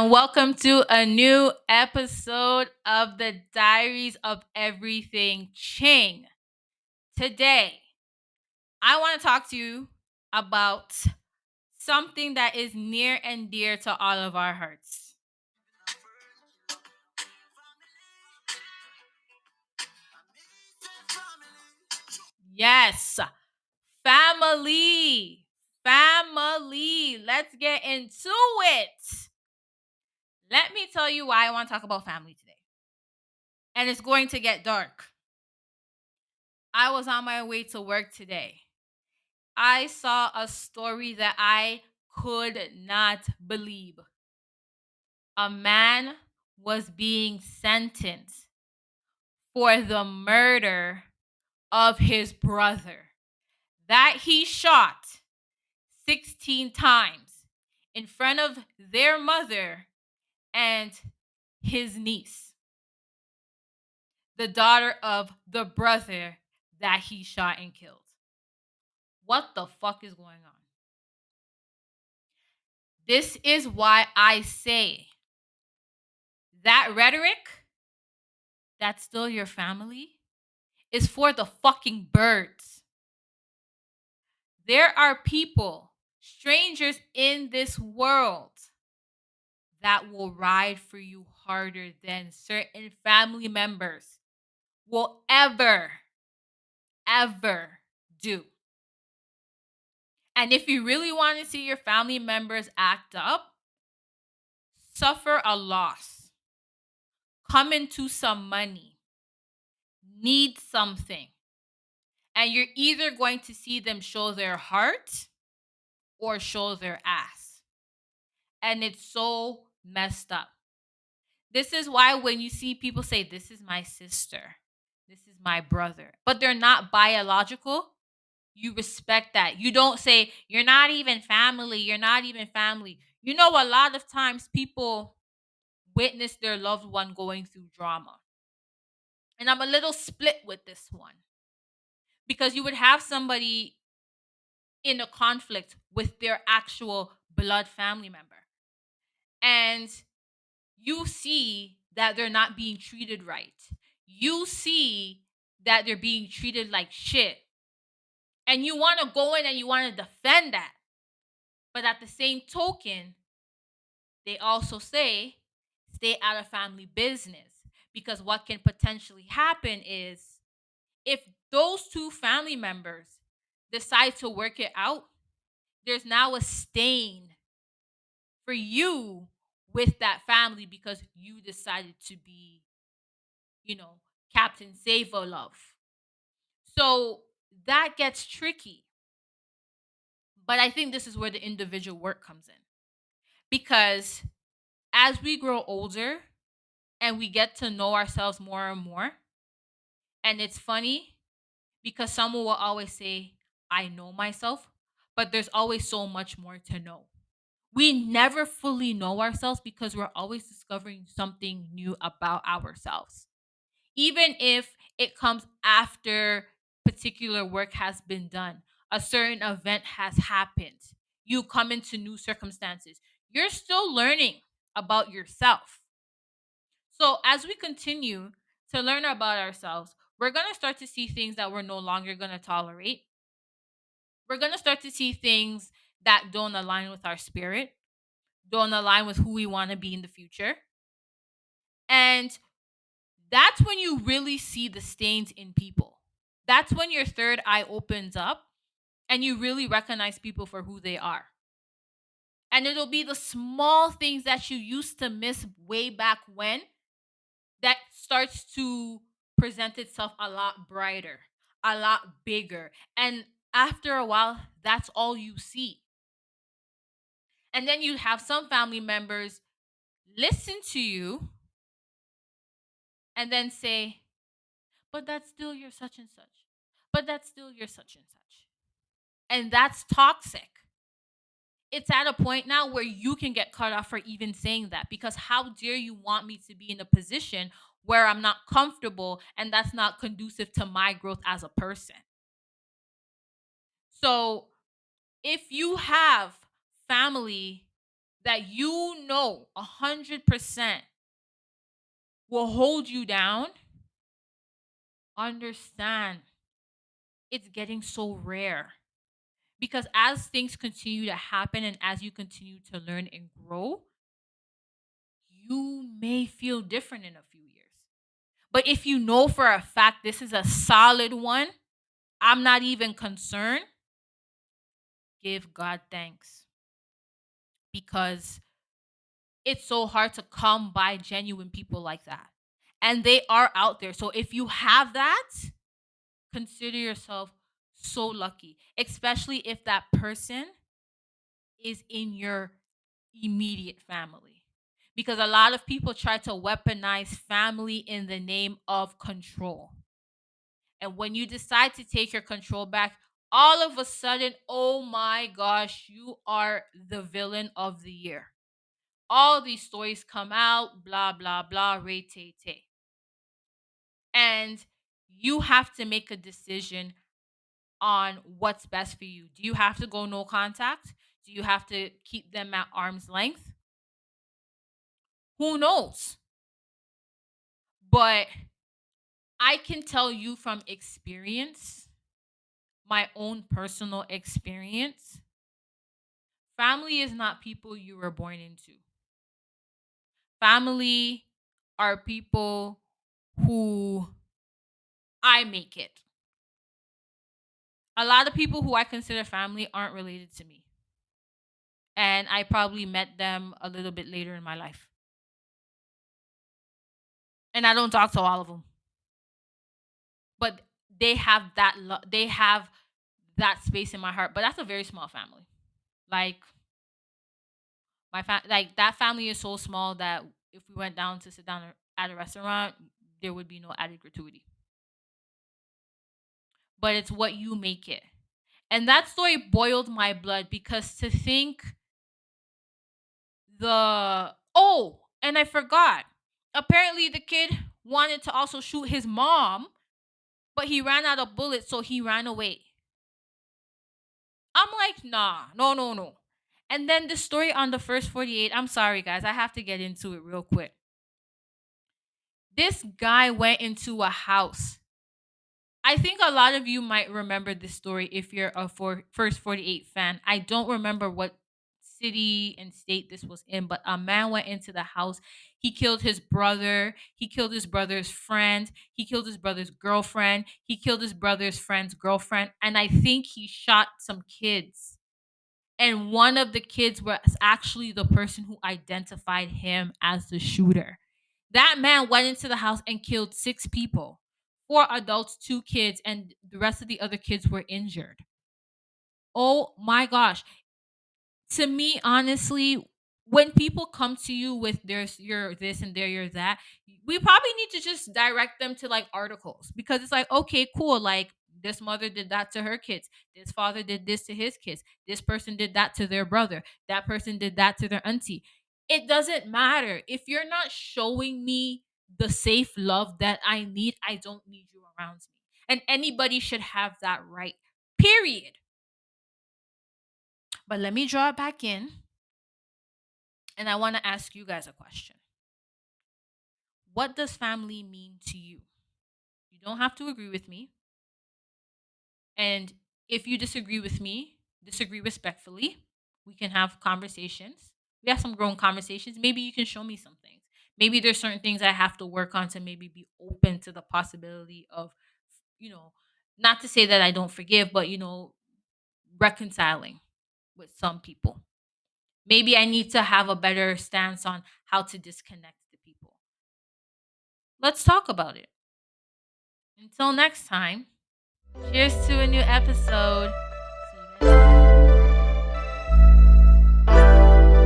and welcome to a new episode of the Diaries of Everything Ching. Today, I want to talk to you about something that is near and dear to all of our hearts. Yes, family. Family. Let's get into it. Let me tell you why I want to talk about family today. And it's going to get dark. I was on my way to work today. I saw a story that I could not believe. A man was being sentenced for the murder of his brother that he shot 16 times in front of their mother and his niece, the daughter of the brother that he shot and killed. What the fuck is going on? This is why I say that rhetoric, that's still your family, is for the fucking birds. There are people, strangers in this world, that will ride for you harder than certain family members will ever do. And if you really want to see your family members act up, suffer a loss, come into some money, need something, and you're either going to see them show their heart or show their ass. And it's so messed up. This is why when you see people say, "This is my sister, this is my brother," but they're not biological, you respect that. You don't say, "You're not even family, you're not even family." You know, a lot of times people witness their loved one going through drama. And I'm a little split with this one because you would have somebody in a conflict with their actual blood family member. And you see that they're not being treated right. You see that they're being treated like shit. And you want to go in and you want to defend that. But at the same token, they also say stay out of family business. Because what can potentially happen is if those two family members decide to work it out, there's now a stain for you with that family because you decided to be, you know, Captain Save Love. So that gets tricky. But I think this is where the individual work comes in. Because as we grow older and we get to know ourselves more and more, and it's funny because someone will always say, "I know myself," but there's always so much more to know. We never fully know ourselves because we're always discovering something new about ourselves. Even if it comes after particular work has been done, a certain event has happened, you come into new circumstances, you're still learning about yourself. So, as we continue to learn about ourselves, we're going to start to see things that we're no longer going to tolerate. We're going to start to see things that don't align with our spirit, don't align with who we want to be in the future. And that's when you really see the stains in people. That's when your third eye opens up and you really recognize people for who they are. And it'll be the small things that you used to miss way back when that starts to present itself a lot brighter, a lot bigger. And after a while, that's all you see. And then you have some family members listen to you and then say, "But that's still your such and such. But that's still your such and such." And that's toxic. It's at a point now where you can get cut off for even saying that because how dare you want me to be in a position where I'm not comfortable and that's not conducive to my growth as a person. So if you have family that 100% will hold you down, understand it's getting so rare. Because as things continue to happen and as you continue to learn and grow, you may feel different in a few years. But if you know for a fact this is a solid one, I'm not even concerned, give God thanks. Because it's so hard to come by genuine people like that. And they are out there. So if you have that, consider yourself so lucky, especially if that person is in your immediate family. Because a lot of people try to weaponize family in the name of control. And when you decide to take your control back, all of a sudden, oh my gosh, you are the villain of the year. All these stories come out, blah, blah, blah, ray, tay, tay. And you have to make a decision on what's best for you. Do you have to go no contact? Do you have to keep them at arm's length? Who knows? But I can tell you from experience, my own personal experience, family is not people you were born into. Family are people who I make it. A lot of people who I consider family aren't related to me. And I probably met them a little bit later in my life. And I don't talk to all of them. But they have they have that space in my heart. But that's a very small family. Like like that family is so small that if we went down to sit down at a restaurant, there would be no added gratuity. But it's what you make it. And that story boiled my blood because to think and I forgot. Apparently the kid wanted to also shoot his mom, but he ran out of bullets, so he ran away. I'm like, nah, no, no, no. And then the story on the first 48, I'm sorry, guys, I have to get into it real quick. This guy went into a house. I think a lot of you might remember this story if you're a first 48 fan. I don't remember what city and state this was in, but a man went into the house. He killed his brother. He killed his brother's friend. He killed his brother's girlfriend. He killed his brother's friend's girlfriend. And I think he shot some kids. And one of the kids was actually the person who identified him as the shooter. That man went into the house and killed 6 people, 4 adults, 2 kids, and the rest of the other kids were injured. Oh my gosh. To me, honestly, when people come to you with there's you're this and there you're that, we probably need to just direct them to like articles because it's like, okay, cool. Like this mother did that to her kids. This father did this to his kids. This person did that to their brother. That person did that to their auntie. It doesn't matter. If you're not showing me the safe love that I need, I don't need you around me. And anybody should have that right. Period. But let me draw it back in. And I want to ask you guys a question. What does family mean to you? You don't have to agree with me. And if you disagree with me, disagree respectfully. We can have conversations. We have some grown conversations. Maybe you can show me some things. Maybe there's certain things I have to work on to maybe be open to the possibility of, you know, not to say that I don't forgive, but, reconciling with some people. Maybe I need to have a better stance on how to disconnect the people. Let's talk about it. Until next time, cheers to a new episode. See you guys.